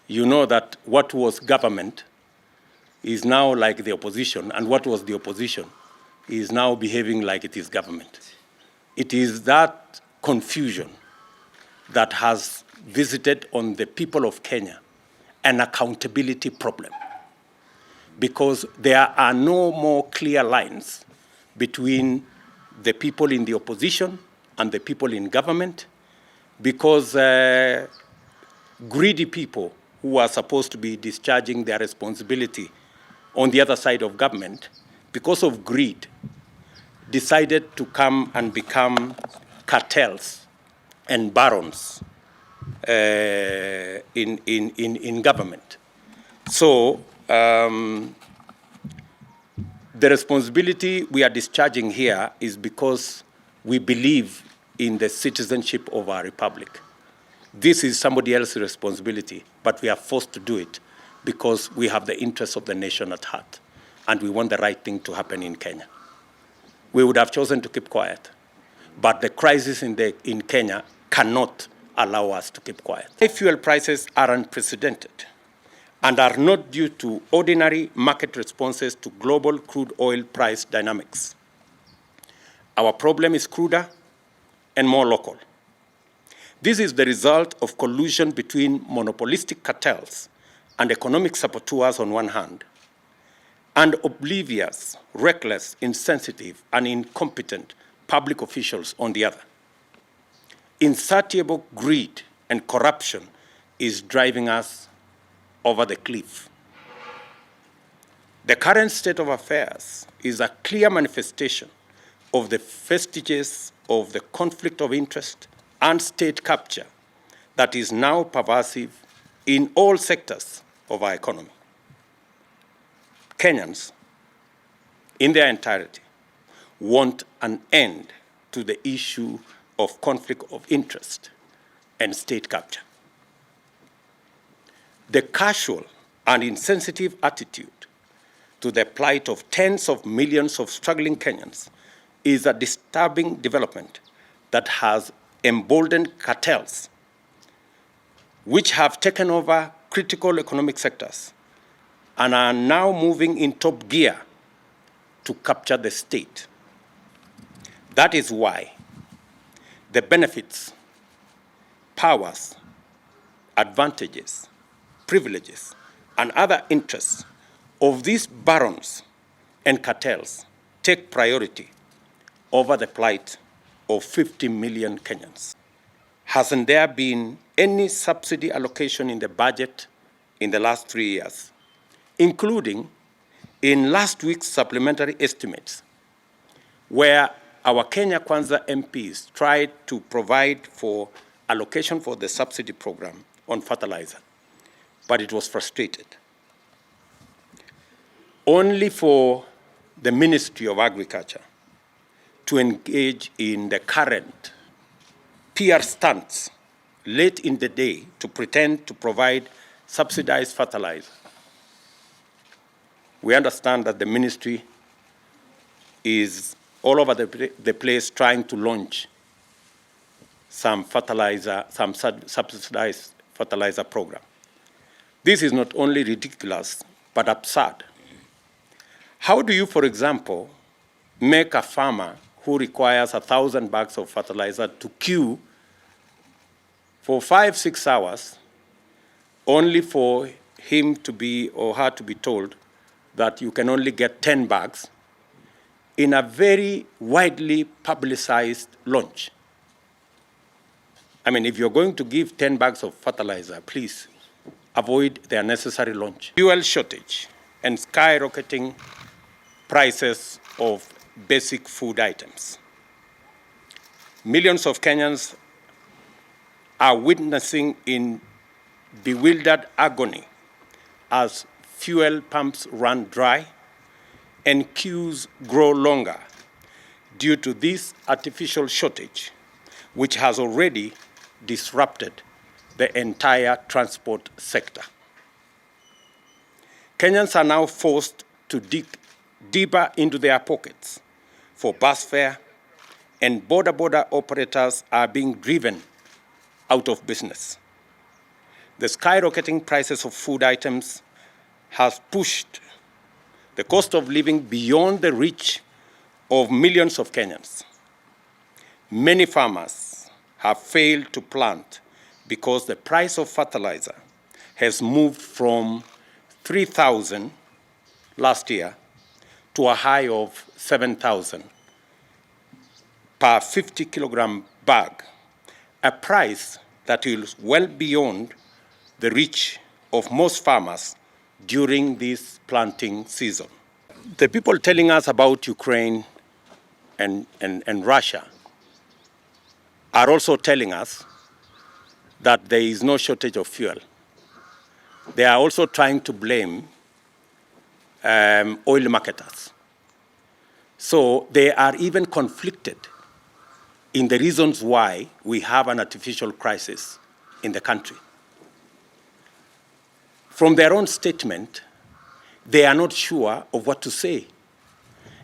You know that what was government is now like the opposition, and what was the opposition is now behaving like it is government. It is that confusion that has visited on the people of Kenya an accountability problem, because there are no more clear lines between the people in the opposition and the people in government, because greedy people who are supposed to be discharging their responsibility on the other side of government, because of greed, decided to come and become cartels and barons in government. So the responsibility we are discharging here is because we believe in the citizenship of our republic. This is somebody else's responsibility, but we are forced to do it because we have the interests of the nation at heart, and we want the right thing to happen in Kenya. We would have chosen to keep quiet, but the crisis in Kenya cannot allow us to keep quiet. Fuel prices are unprecedented and are not due to ordinary market responses to global crude oil price dynamics. Our problem is cruder and more local. This is the result of collusion between monopolistic cartels and economic saboteurs on one hand, and oblivious, reckless, insensitive, and incompetent public officials on the other. Insatiable greed and corruption is driving us over the cliff. The current state of affairs is a clear manifestation of the vestiges of the conflict of interest and state capture that is now pervasive in all sectors of our economy. Kenyans, in their entirety, want an end to the issue of conflict of interest and state capture. The casual and insensitive attitude to the plight of tens of millions of struggling Kenyans is a disturbing development that has emboldened cartels, which have taken over critical economic sectors and are now moving in top gear to capture the state. That is why the benefits, powers, advantages, privileges, and other interests of these barons and cartels take priority over the plight of 50 million Kenyans. Hasn't there been any subsidy allocation in the budget in the last 3 years, including in last week's supplementary estimates, where our Kenya Kwanza MPs tried to provide for allocation for the subsidy program on fertilizer, but it was frustrated. Only for the Ministry of Agriculture to engage in the current PR stunts late in the day to pretend to provide subsidized fertilizer. We understand that the ministry is all over the place trying to launch some subsidized fertilizer program. This is not only ridiculous, but absurd. How do you, for example, make a farmer who requires 1,000 bags of fertilizer to queue for 5-6 hours, only for him to be or her to be told that you can only get 10 bags in a very widely publicized launch? I mean, if you're going to give 10 bags of fertilizer, please avoid the unnecessary launch. Fuel shortage and skyrocketing prices of basic food items. Millions of Kenyans are witnessing in bewildered agony as fuel pumps run dry and queues grow longer due to this artificial shortage, which has already disrupted the entire transport sector. Kenyans are now forced to dig deeper into their pockets for bus fare, and border operators are being driven out of business. the skyrocketing prices of food items has pushed the cost of living beyond the reach of millions of Kenyans. Many farmers have failed to plant because the price of fertilizer has moved from 3,000 last year to a high of 7,000 per 50 kilogram bag, a price that is well beyond the reach of most farmers during this planting season. The people telling us about Ukraine and Russia are also telling us that there is no shortage of fuel. They are also trying to blame oil marketers. So they are even conflicted in the reasons why we have an artificial crisis in the country. From their own statement, they are not sure of what to say.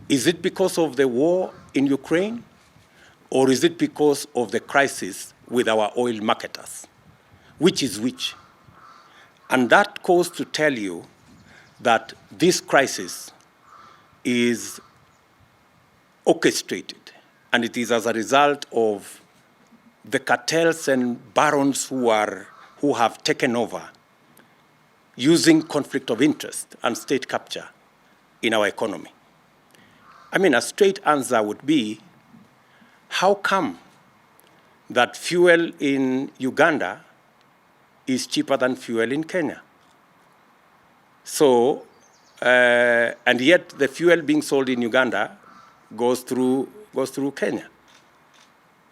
Is it because of the war in Ukraine, or is it because of the crisis with our oil marketers? Which is which? And that goes to tell you that this crisis is orchestrated, and it is as a result of the cartels and barons who have taken over, using conflict of interest and state capture in our economy. I mean, a straight answer would be, how come that fuel in Uganda is cheaper than fuel in Kenya? So, and yet the fuel being sold in Uganda goes through Kenya.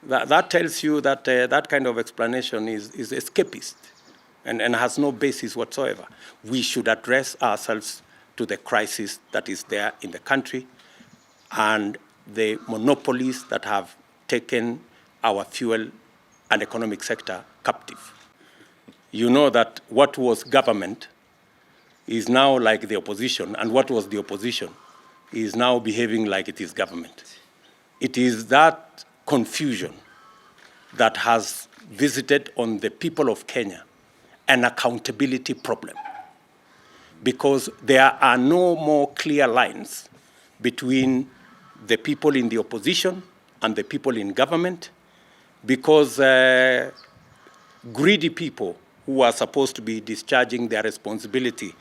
That tells you that that kind of explanation is escapist and has no basis whatsoever. We should address ourselves to the crisis that is there in the country and the monopolies that have taken our fuel and economic sector captive. You know that what was government is now like the opposition, and what was the opposition is now behaving like it is government. It is that confusion that has visited on the people of Kenya an accountability problem, because there are no more clear lines between the people in the opposition and the people in government, because greedy people who are supposed to be discharging their responsibility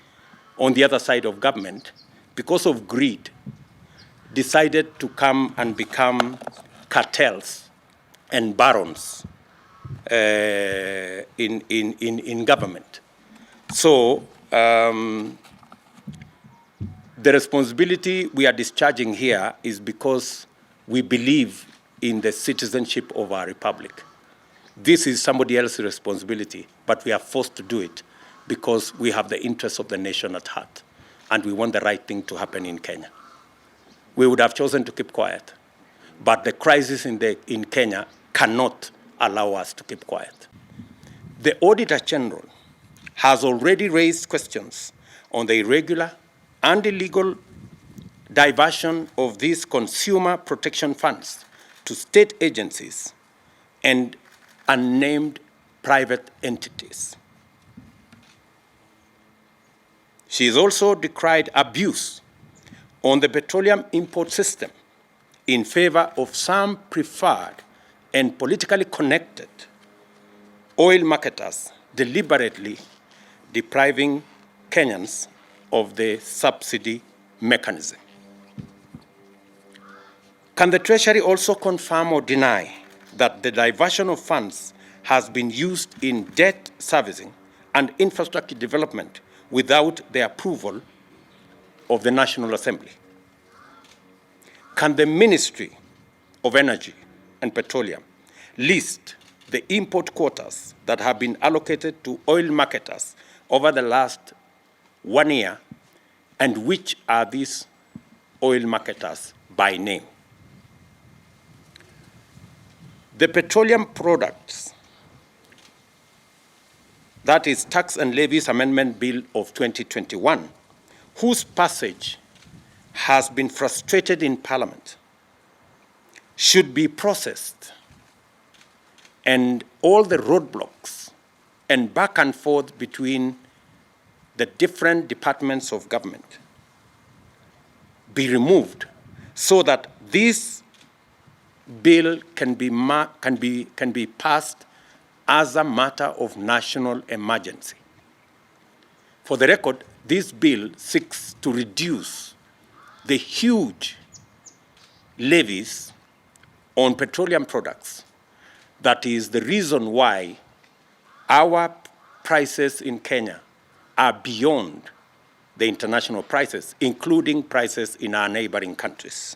on the other side of government, because of greed, decided to come and become cartels and barons in government. So the responsibility we are discharging here is because we believe in the citizenship of our republic. This is somebody else's responsibility, but we are forced to do it because we have the interests of the nation at heart, and we want the right thing to happen in Kenya. We would have chosen to keep quiet, but the crisis in Kenya cannot allow us to keep quiet. The Auditor General has already raised questions on the irregular and illegal diversion of these consumer protection funds to state agencies and unnamed private entities. She has also decried abuse on the petroleum import system in favor of some preferred and politically connected oil marketers deliberately depriving Kenyans of the subsidy mechanism. Can the Treasury also confirm or deny that the diversion of funds has been used in debt servicing and infrastructure development without the approval of the National Assembly? Can the Ministry of Energy and Petroleum list the import quotas that have been allocated to oil marketers over the last 1 year, and which are these oil marketers by name? The Petroleum Products, that is Tax and Levies Amendment Bill of 2021, whose passage has been frustrated in Parliament, should be processed, and all the roadblocks and back and forth between the different departments of government be removed so that this bill can be passed as a matter of national emergency. For the record, this bill seeks to reduce the huge levies on petroleum products. That is the reason why our prices in Kenya are beyond the international prices, including prices in our neighboring countries.